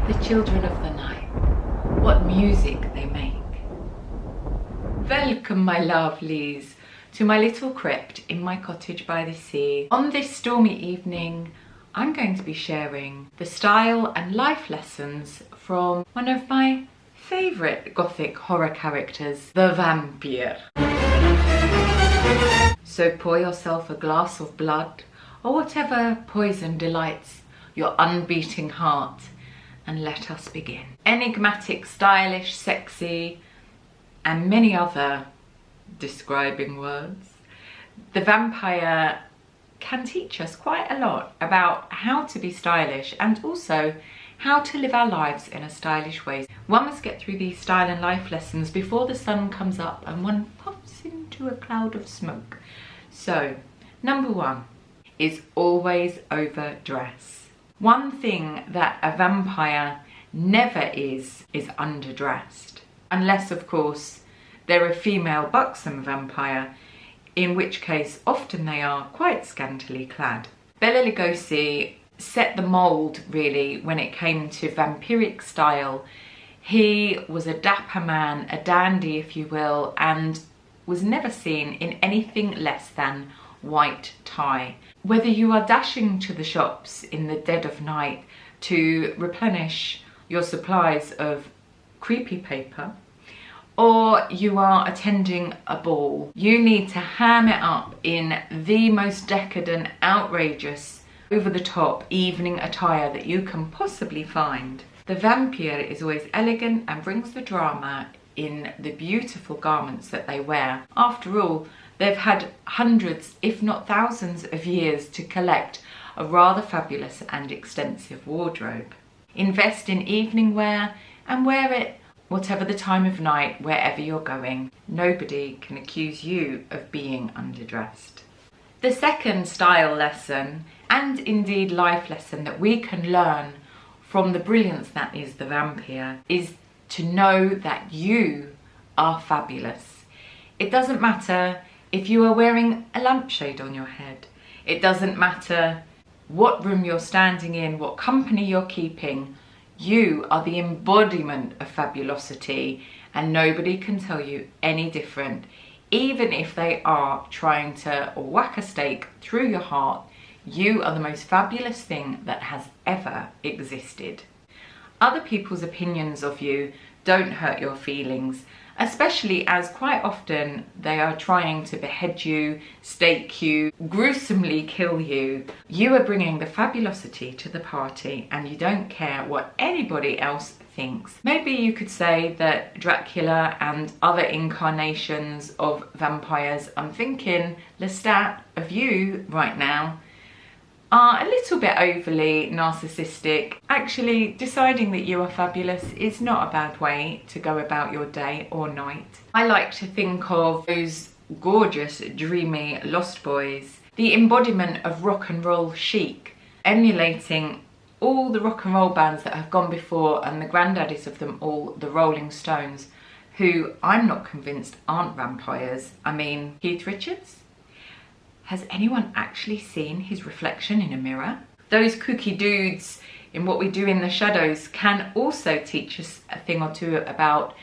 the children of the night, what music they make. Welcome, my lovelies, to my little crypt in my cottage by the sea. On this stormy evening, I'm going to be sharing the style and life lessons from one of my favourite gothic horror characters, the vampire. So pour yourself a glass of blood, or whatever poison delights your unbeating heart, and let us begin. Enigmatic, stylish, sexy, and many other describing words, the vampire can teach us quite a lot about how to be stylish and also how to live our lives in a stylish way. One must get through these style and life lessons before the sun comes up and one puffs into a cloud of smoke. So, number one is always overdress. One thing that a vampire never is underdressed. Unless, of course, they're a female buxom vampire, in which case often they are quite scantily clad. Bela Lugosi set the mould, really, when it came to vampiric style. He was a dapper man, a dandy, if you will, and was never seen in anything less than white tie. Whether you are dashing to the shops in the dead of night to replenish your supplies of creepy paper, or you are attending a ball, you need to ham it up in the most decadent, outrageous, over-the-top evening attire that you can possibly find. The vampire is always elegant and brings the drama in the beautiful garments that they wear. After all, they've had hundreds, if not thousands of years to collect a rather fabulous and extensive wardrobe. Invest in evening wear and wear it whatever the time of night, wherever you're going. Nobody can accuse you of being underdressed. The second style lesson, and indeed life lesson, that we can learn from the brilliance that is the vampire is to know that you are fabulous. It doesn't matter if you are wearing a lampshade on your head. It doesn't matter what room you're standing in, what company you're keeping. You are the embodiment of fabulosity, and nobody can tell you any different. Even if they are trying to whack a stake through your heart, you are the most fabulous thing that has ever existed. Other people's opinions of you don't hurt your feelings, especially as quite often they are trying to behead you, stake you, gruesomely kill you. You are bringing the fabulosity to the party and you don't care what anybody else thinks. Maybe you could say that Dracula and other incarnations of vampires, I'm thinking, Lestat, of you right now, are a little bit overly narcissistic. Actually, deciding that you are fabulous is not a bad way to go about your day or night. I like to think of those gorgeous, dreamy Lost Boys, the embodiment of rock and roll chic, emulating all the rock and roll bands that have gone before and the granddaddies of them all, the Rolling Stones, who I'm not convinced aren't vampires. I mean, Keith Richards? Has anyone actually seen his reflection in a mirror? Those kooky dudes in What We Do in the Shadows can also teach us a thing or two about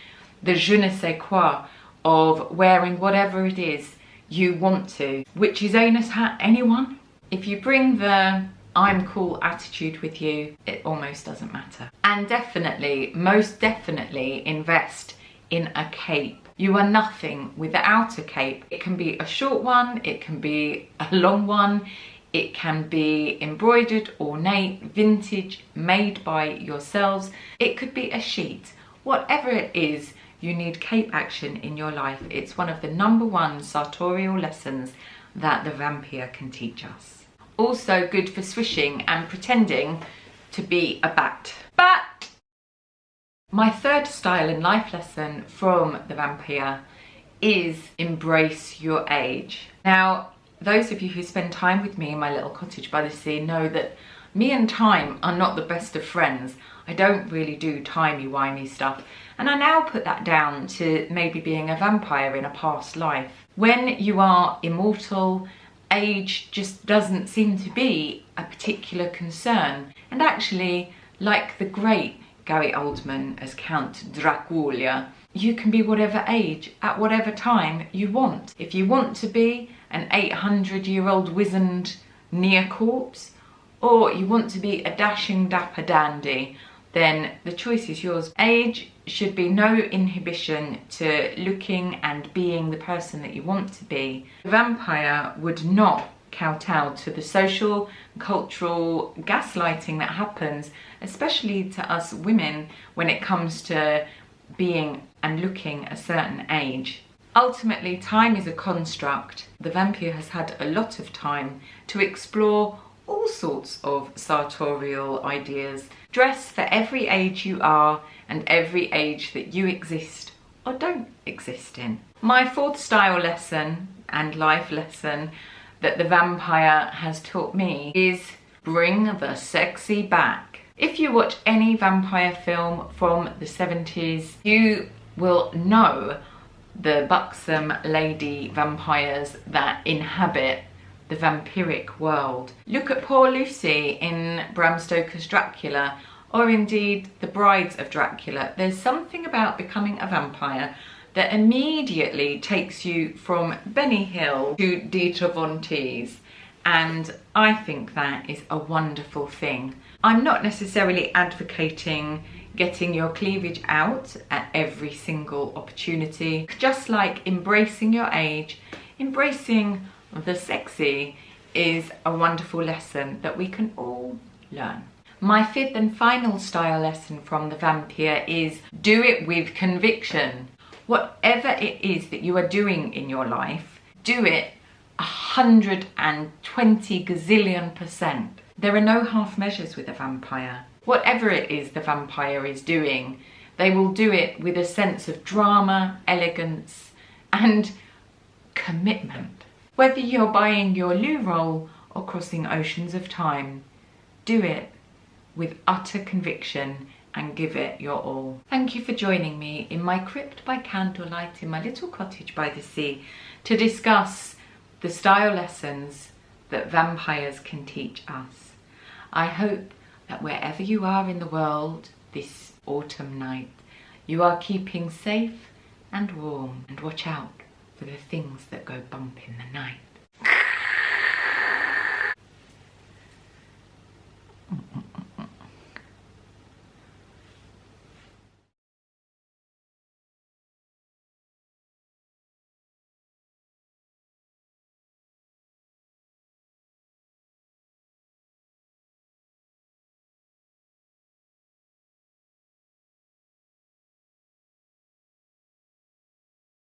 the je ne sais quoi of wearing whatever it is you want to. Witch's anus hat, anyone? If you bring the I'm cool attitude with you, it almost doesn't matter. And definitely, most definitely, invest in a cape. You are nothing without a cape. It can be a short one, it can be a long one, it can be embroidered, ornate, vintage, made by yourselves. It could be a sheet. Whatever it is, you need cape action in your life. It's one of the #1 sartorial lessons that the vampire can teach us. Also good for swishing and pretending to be a bat. Bat! My third style and life lesson from the vampire is embrace your age. Now, those of you who spend time with me in my little cottage by the sea know that me and time are not the best of friends. I don't really do timey-wimey stuff, and I now put that down to maybe being a vampire in a past life. When you are immortal, age just doesn't seem to be a particular concern, and actually, like the great Gary Oldman as Count Dracula, you can be whatever age, at whatever time you want. If you want to be an 800-year-old wizened near corpse, or you want to be a dashing dapper dandy, then the choice is yours. Age should be no inhibition to looking and being the person that you want to be. The vampire would not kowtow to the social, cultural gaslighting that happens, especially to us women, when it comes to being and looking a certain age. Ultimately, time is a construct. The vampire has had a lot of time to explore all sorts of sartorial ideas. Dress for every age you are and every age that you exist or don't exist in. My fourth style lesson and life lesson that the vampire has taught me is bring the sexy back. If you watch any vampire film from the 70s, you will know the buxom lady vampires that inhabit the vampiric world. Look at poor Lucy in Bram Stoker's Dracula, or indeed the Brides of Dracula. There's something about becoming a vampire that immediately takes you from Benny Hill to Dieter Von Teese, and I think that is a wonderful thing. I'm not necessarily advocating getting your cleavage out at every single opportunity. Just like embracing your age, embracing the sexy is a wonderful lesson that we can all learn. My fifth and final style lesson from the vampire is do it with conviction. Whatever it is that you are doing in your life, do it 120 gazillion%. There are no half measures with a vampire. Whatever it is the vampire is doing, they will do it with a sense of drama, elegance, and commitment. Whether you're buying your loo roll or crossing oceans of time, do it with utter conviction and give it your all. Thank you for joining me in my crypt by candlelight in my little cottage by the sea to discuss the style lessons that vampires can teach us. I hope that wherever you are in the world this autumn night, you are keeping safe and warm, and watch out for the things that go bump in the night.